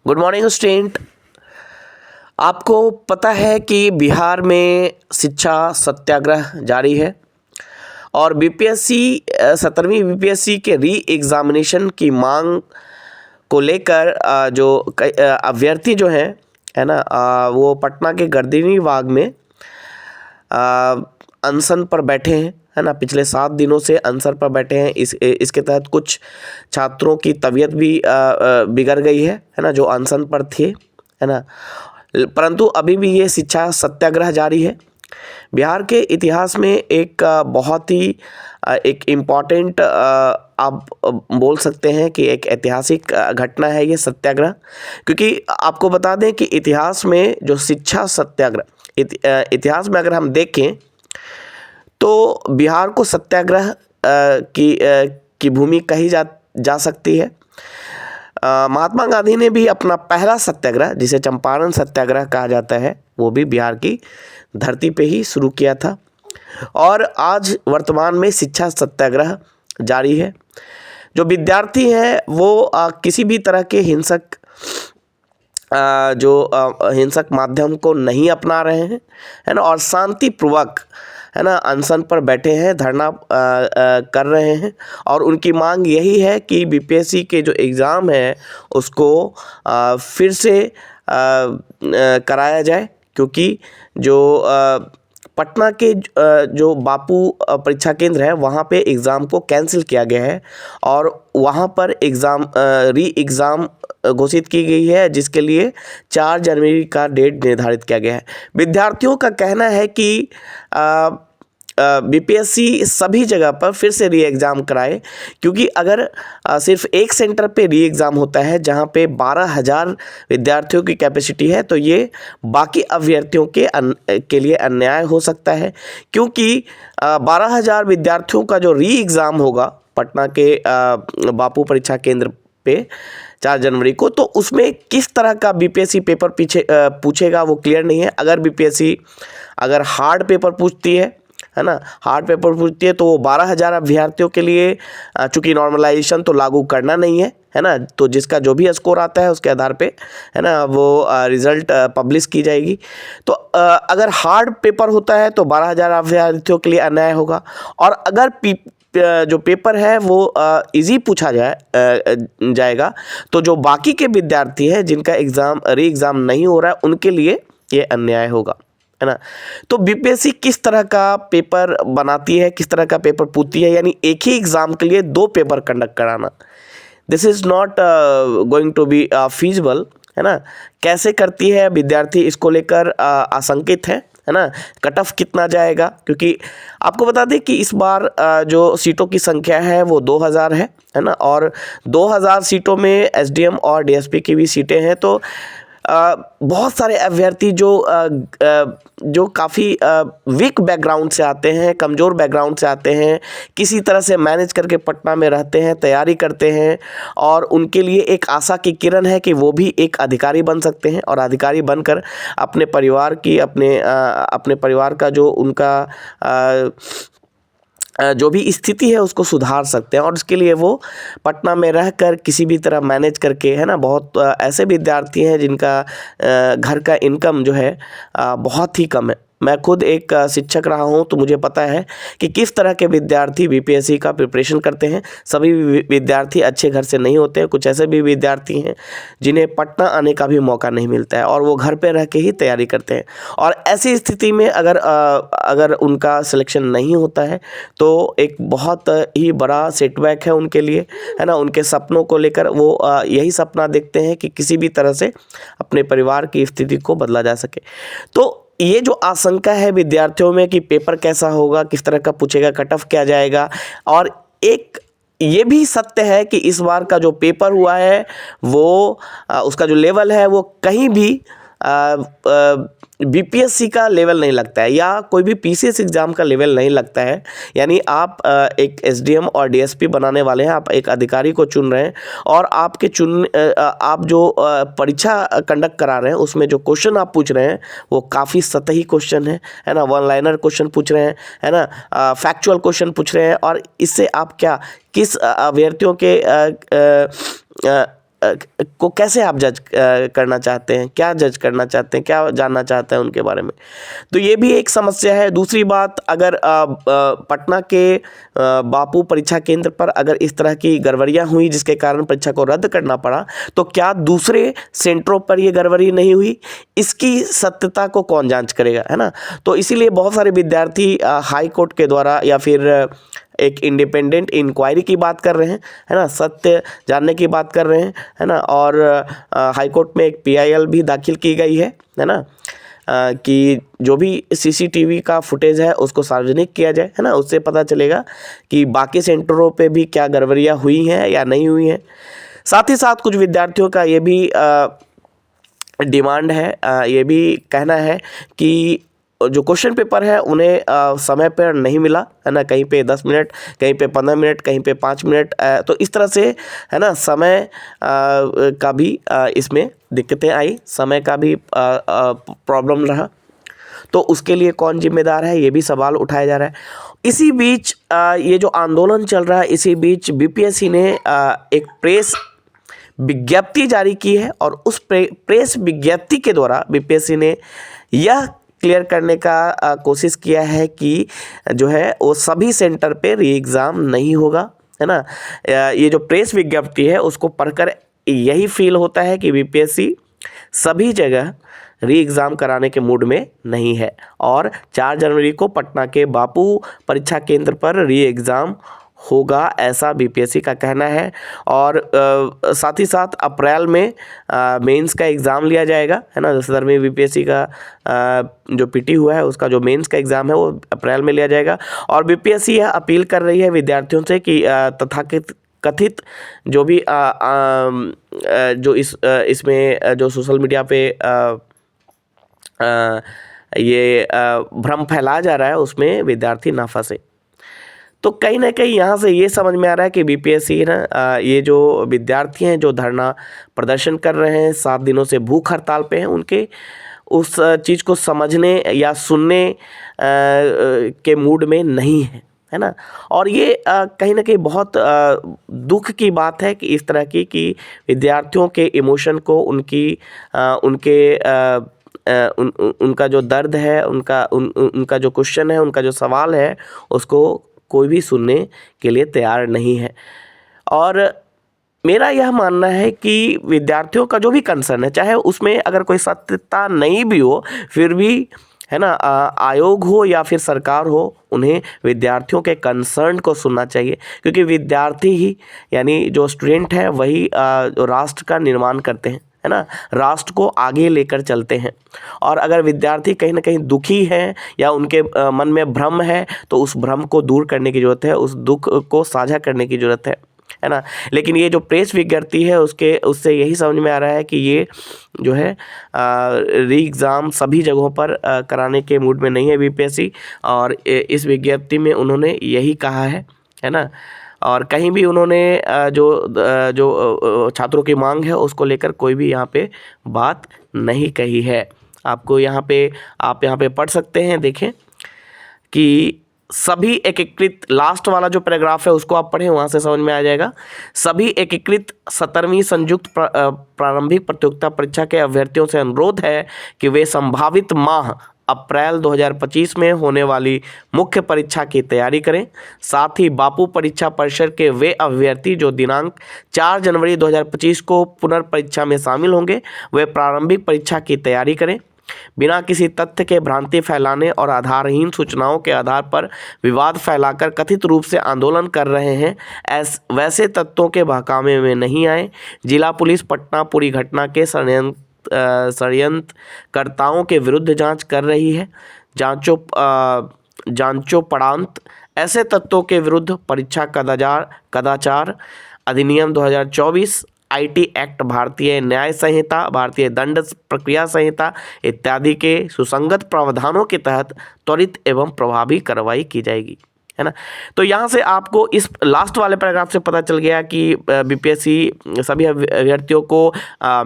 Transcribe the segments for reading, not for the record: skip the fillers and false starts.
Good morning student. आपको पता है कि बिहार में शिक्षा सत्याग्रह जारी है और बीपीएससी 17वीं बीपीएससी के री एग्ज़ामिनेशन की मांग को लेकर जो अभ्यर्थी जो हैं है ना वो पटना के गर्दनी बाग में अनशन पर बैठे हैं, है ना। पिछले 7 दिनों से अनशन पर बैठे हैं। इसके तहत कुछ छात्रों की तबीयत भी बिगड़ गई है ना, जो अनशन पर थे, है ना। परंतु अभी भी ये शिक्षा सत्याग्रह जारी है। बिहार के इतिहास में एक बहुत ही एक इम्पॉर्टेंट आप बोल सकते हैं कि एक ऐतिहासिक घटना है ये सत्याग्रह, क्योंकि आपको बता दें कि इतिहास में जो शिक्षा सत्याग्रह इतिहास में अगर हम देखें तो बिहार को सत्याग्रह की भूमि कही जा सकती है। महात्मा गांधी ने भी अपना पहला सत्याग्रह, जिसे चंपारण सत्याग्रह कहा जाता है, वो भी बिहार की धरती पे ही शुरू किया था। और आज वर्तमान में शिक्षा सत्याग्रह जारी है। जो विद्यार्थी हैं वो किसी भी तरह के हिंसक हिंसक माध्यम को नहीं अपना रहे हैं, है ना, और शांतिपूर्वक, है ना, अनशन पर बैठे हैं, धरना कर रहे हैं। और उनकी मांग यही है कि बीपीएससी के जो एग्ज़ाम है उसको फिर से कराया जाए, क्योंकि जो पटना के जो बापू परीक्षा केंद्र है वहाँ पे एग्ज़ाम को कैंसिल किया गया है और वहाँ पर री एग्ज़ाम घोषित की गई है, जिसके लिए 4 जनवरी का डेट निर्धारित किया गया है। विद्यार्थियों का कहना है कि बीपीएससी सभी जगह पर फिर से री एग्ज़ाम कराए, क्योंकि अगर सिर्फ एक सेंटर पे री एग्ज़ाम होता है जहां पे 12,000 विद्यार्थियों की कैपेसिटी है, तो ये बाकी अभ्यर्थियों के लिए अन्याय हो सकता है, क्योंकि 12,000 विद्यार्थियों का जो री एग्ज़ाम होगा पटना के बापू परीक्षा केंद्र पे 4 जनवरी को, तो उसमें किस तरह का बीपीएससी पेपर पूछेगा वो क्लियर नहीं है। अगर बीपीएससी हार्ड पेपर पूछती है ना, हार्ड पेपर पूछती है तो वो 12,000 अभ्यर्थियों के लिए, चूँकि नॉर्मलाइजेशन तो लागू करना नहीं है ना, तो जिसका जो भी स्कोर आता है उसके आधार पे, है ना, वो रिज़ल्ट पब्लिश की जाएगी। तो अगर हार्ड पेपर होता है तो 12,000 अभ्यर्थियों के लिए अन्याय होगा। और अगर जो पेपर है वो इजी पूछा जाएगा तो जो बाकी के विद्यार्थी हैं जिनका री एग्ज़ाम नहीं हो रहा है उनके लिए ये अन्याय होगा, है ना। तो बीपीएससी किस तरह का पेपर बनाती है, किस तरह का पेपर पूछती है, यानी एक ही एग्ज़ाम के लिए 2 पेपर कंडक्ट कराना, this is not going to be feasible, है ना। कैसे करती है, विद्यार्थी इसको लेकर आशंकित है ना। कट ऑफ कितना जाएगा, क्योंकि आपको बता दें कि इस बार जो सीटों की संख्या है वो 2000 है ना, और 2000 सीटों में एसडीएम और डीएसपी की भी सीटें हैं। तो बहुत सारे अभ्यर्थी जो काफ़ी वीक बैकग्राउंड से आते हैं, कमज़ोर बैकग्राउंड से आते हैं, किसी तरह से मैनेज करके पटना में रहते हैं, तैयारी करते हैं, और उनके लिए एक आशा की किरण है कि वो भी एक अधिकारी बन सकते हैं और अधिकारी बनकर अपने परिवार का जो उनका जो भी स्थिति है उसको सुधार सकते हैं। और उसके लिए वो पटना में रहकर किसी भी तरह मैनेज करके, है ना, बहुत ऐसे विद्यार्थी हैं जिनका घर का इनकम जो है बहुत ही कम है। मैं खुद एक शिक्षक रहा हूं, तो मुझे पता है कि किस तरह के विद्यार्थी बीपीएससी का प्रिपरेशन करते हैं। सभी विद्यार्थी अच्छे घर से नहीं होते हैं, कुछ ऐसे भी विद्यार्थी हैं जिन्हें पटना आने का भी मौका नहीं मिलता है और वो घर पे रह के ही तैयारी करते हैं। और ऐसी स्थिति में अगर उनका सिलेक्शन नहीं होता है तो एक बहुत ही बड़ा सेटबैक है उनके लिए, है ना। उनके सपनों को लेकर वो यही सपना देखते हैं कि किसी भी तरह से अपने परिवार की स्थिति को बदला जा सके। तो ये जो आशंका है विद्यार्थियों में कि पेपर कैसा होगा, किस तरह का पूछेगा, कट ऑफ क्या जाएगा, और एक ये भी सत्य है कि इस बार का जो पेपर हुआ है वो उसका जो लेवल है वो कहीं भी बीपीएससी का लेवल नहीं लगता है, या कोई भी पीसीएस एग्ज़ाम का लेवल नहीं लगता है। यानी आप एक एसडीएम और डीएसपी बनाने वाले हैं, आप एक अधिकारी को चुन रहे हैं, और आप जो परीक्षा कंडक्ट करा रहे हैं उसमें जो क्वेश्चन आप पूछ रहे हैं वो काफ़ी सतही क्वेश्चन है ना, वन लाइनर क्वेश्चन पूछ रहे हैं, है ना, फैक्चुअल क्वेश्चन पूछ रहे हैं। और इससे आप किस अभ्यर्थियों के को कैसे आप जज करना चाहते हैं, क्या जज करना चाहते हैं, क्या जानना चाहते हैं उनके बारे में? तो ये भी एक समस्या है। दूसरी बात, अगर पटना के बापू परीक्षा केंद्र पर अगर इस तरह की गड़बड़ियाँ हुई जिसके कारण परीक्षा को रद्द करना पड़ा, तो क्या दूसरे सेंटरों पर ये गड़बड़ी नहीं हुई, इसकी सत्यता को कौन जांच करेगा, है ना? तो इसीलिए बहुत सारे विद्यार्थी हाई कोर्ट के द्वारा या फिर एक इंडिपेंडेंट इंक्वायरी की बात कर रहे हैं, है ना, सत्य जानने की बात कर रहे हैं, है ना। और हाई कोर्ट में एक PIL भी दाखिल की गई है ना, कि जो भी CCTV का फुटेज है उसको सार्वजनिक किया जाए, है ना। उससे पता चलेगा कि बाकी सेंटरों पे भी क्या गड़बड़ियाँ हुई हैं या नहीं हुई हैं। साथ ही साथ कुछ विद्यार्थियों का ये भी डिमांड है, ये भी कहना है कि जो क्वेश्चन पेपर है उन्हें समय पर नहीं मिला, है ना। कहीं पे 10 मिनट, कहीं पे 15 मिनट, कहीं पे 5 मिनट, तो इस तरह से, है ना, समय का भी इसमें दिक्कतें आई, समय का भी प्रॉब्लम रहा। तो उसके लिए कौन जिम्मेदार है, ये भी सवाल उठाया जा रहा है। इसी बीच ये जो आंदोलन चल रहा है, इसी बीच BPSC ने एक प्रेस विज्ञप्ति जारी की है और उस प्रेस विज्ञप्ति के द्वारा BPSC ने यह क्लियर करने का कोशिश किया है कि जो है वो सभी सेंटर पे री एग्ज़ाम नहीं होगा, है ना। ये जो प्रेस विज्ञप्ति है उसको पढ़कर यही फील होता है कि BPSC सभी जगह री एग्ज़ाम कराने के मूड में नहीं है और 4 जनवरी को पटना के बापू परीक्षा केंद्र पर री एग्ज़ाम होगा, ऐसा BPSC का कहना है। और साथ ही साथ अप्रैल में मेंस का एग्ज़ाम लिया जाएगा, है ना। 10वीं BPSC का जो PT हुआ है उसका जो मेंस का एग्ज़ाम है वो अप्रैल में लिया जाएगा। और BPSC यह अपील कर रही है विद्यार्थियों से कि तथाकथित कथित जो भी जो इसमें जो सोशल मीडिया पे ये भ्रम फैलाया जा रहा है उसमें विद्यार्थी ना फंसे। तो कहीं ना कहीं यहाँ से ये समझ में आ रहा है कि BPSC ना ये जो विद्यार्थी हैं जो धरना प्रदर्शन कर रहे हैं, 7 दिनों से भूख हड़ताल पे हैं, उनके उस चीज़ को समझने या सुनने के मूड में नहीं है ना। और ये कहीं ना कहीं बहुत दुख की बात है कि इस तरह की कि विद्यार्थियों के इमोशन को उनका जो दर्द है, उनका जो क्वेश्चन है, उनका जो सवाल है, उसको कोई भी सुनने के लिए तैयार नहीं है। और मेरा यह मानना है कि विद्यार्थियों का जो भी कंसर्न है, चाहे उसमें अगर कोई सत्यता नहीं भी हो, फिर भी, है ना, आयोग हो या फिर सरकार हो, उन्हें विद्यार्थियों के कंसर्न को सुनना चाहिए, क्योंकि विद्यार्थी ही यानी जो स्टूडेंट है वही राष्ट्र का निर्माण करते हैं, है ना, राष्ट्र को आगे लेकर चलते हैं। और अगर विद्यार्थी कहीं ना कहीं दुखी हैं या उनके मन में भ्रम है, तो उस भ्रम को दूर करने की ज़रूरत है, उस दुख को साझा करने की ज़रूरत है ना। लेकिन ये जो प्रेस विज्ञप्ति है उससे यही समझ में आ रहा है कि ये जो है री एग्ज़ाम सभी जगहों पर कराने के मूड में नहीं है BPSC। और इस विज्ञप्ति में उन्होंने यही कहा है ना। और कहीं भी उन्होंने जो छात्रों की मांग है उसको लेकर कोई भी यहाँ पे बात नहीं कही है। आप यहाँ पे पढ़ सकते हैं, देखें कि सभी एकीकृत, लास्ट वाला जो पैराग्राफ है उसको आप पढ़ें, वहाँ से समझ में आ जाएगा। सभी एकीकृत 17वीं संयुक्त प्रारंभिक प्रतियोगिता परीक्षा के अभ्यर्थियों से अनुरोध है कि वे संभावित माह अप्रैल 2025 में होने वाली मुख्य परीक्षा की तैयारी करें। साथ ही बापू परीक्षा परिषद के वे अभ्यर्थी जो दिनांक 4 जनवरी 2025 को पुनर्परीक्षा में शामिल होंगे, वे प्रारंभिक परीक्षा की तैयारी करें। बिना किसी तथ्य के भ्रांति फैलाने और आधारहीन सूचनाओं के आधार पर विवाद फैलाकर कथित रूप से आंदोलन कर रहे हैं, वैसे तत्वों के बहकावे में नहीं आए। जिला पुलिस पटना पूरी घटना के षड्यंत्रकर्ताओं के विरुद्ध जांच कर रही है। जांचोपरांत ऐसे तत्वों के विरुद्ध परीक्षा कदाचार अधिनियम 2024, IT एक्ट, भारतीय न्याय संहिता, भारतीय दंड प्रक्रिया संहिता इत्यादि के सुसंगत प्रावधानों के तहत त्वरित एवं प्रभावी कार्रवाई की जाएगी, है ना। तो यहाँ से आपको इस लास्ट वाले पैराग्राफ से पता चल गया कि BPSC सभी अभ्यर्थियों को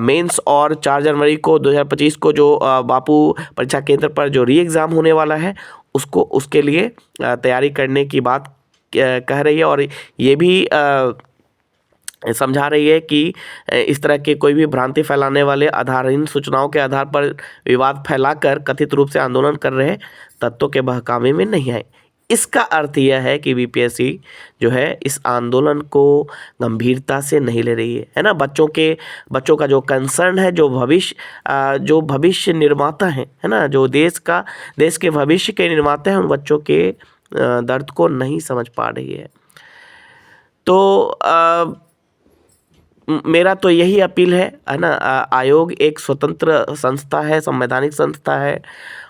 मेंस और 4 जनवरी को 2025 को जो बापू परीक्षा केंद्र पर जो री एग्ज़ाम होने वाला है उसके लिए तैयारी करने की बात कह रही है। और ये भी समझा रही है कि इस तरह के कोई भी भ्रांति फैलाने वाले आधारहीन सूचनाओं के आधार पर विवाद फैलाकर कथित रूप से आंदोलन कर रहे तत्वों के बहकावे में नहीं आए। इसका अर्थ यह है कि बीपीएससी जो है इस आंदोलन को गंभीरता से नहीं ले रही है ना। बच्चों का जो कंसर्न है, जो भविष्य निर्माता है ना, जो देश के भविष्य के निर्माता हैं, उन बच्चों के दर्द को नहीं समझ पा रही है। तो मेरा तो यही अपील है ना। आयोग एक स्वतंत्र संस्था है, संवैधानिक संस्था है,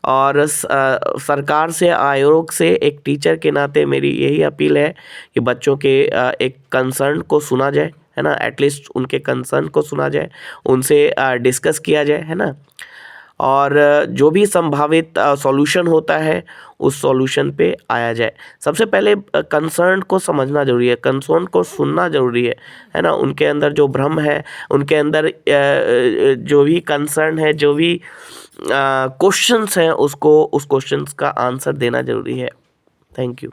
और सरकार से, आयोग से एक टीचर के नाते मेरी यही अपील है कि बच्चों के एक कंसर्न को सुना जाए, है ना। एटलीस्ट उनके कंसर्न को सुना जाए, उनसे डिस्कस किया जाए, है ना। और जो भी संभावित सॉल्यूशन होता है उस सॉल्यूशन पे आया जाए। सबसे पहले कंसर्न को समझना ज़रूरी है, कंसर्न को सुनना ज़रूरी है ना। उनके अंदर जो भ्रम है, उनके अंदर जो भी कंसर्न है, जो भी क्वेश्चंस हैं, उस क्वेश्चंस का आंसर देना ज़रूरी है। Thank you.